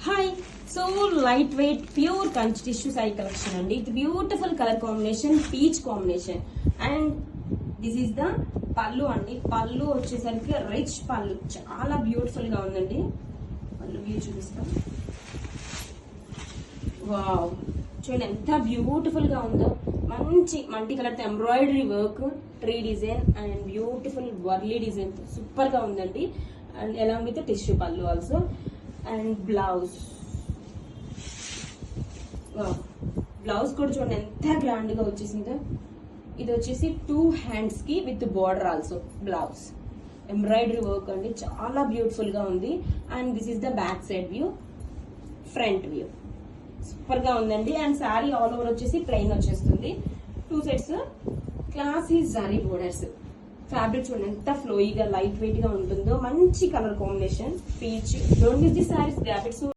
Hi so light weight pure Kanchi tissue sorry collection అండి. ఇది beautiful colour combination, peach combination. And this is the పళ్ళు అండి. పళ్ళు వచ్చేసరికి రిచ్ పళ్ళు, చాలా బ్యూటిఫుల్ గా ఉందండి. పళ్ళు వ్యూ చూపిస్తాం. వావ్, చూడండి ఎంత బ్యూటిఫుల్ గా ఉందో. మంచి multi colour embroidery work, tree design and beautiful Warli design super గా ఉందండి. అండ్ ఎలాంగ్ విత్ టిష్యూ పళ్ళు ఆల్సో. అండ్ బ్లౌజ్ కూడా చూడండి ఎంత గ్రాండ్ గా వచ్చేసిందో. ఇది వచ్చేసి 2 hands కి with border also blouse. Embroidery work అండి, చాలా బ్యూటిఫుల్ గా ఉంది. And this is the back side view, front view super గా ఉందండి. అండ్ శారీ ఆల్ ఓవర్ వచ్చేసి ప్లెయిన్ వచ్చేస్తుంది. 2 sets classy zari borders. Fabric చూడండి ఎంత ఫ్లోయిగా లైట్ వెయిట్ గా ఉంటుందో. మంచి colour combination peach. Don't miss the saris, graphics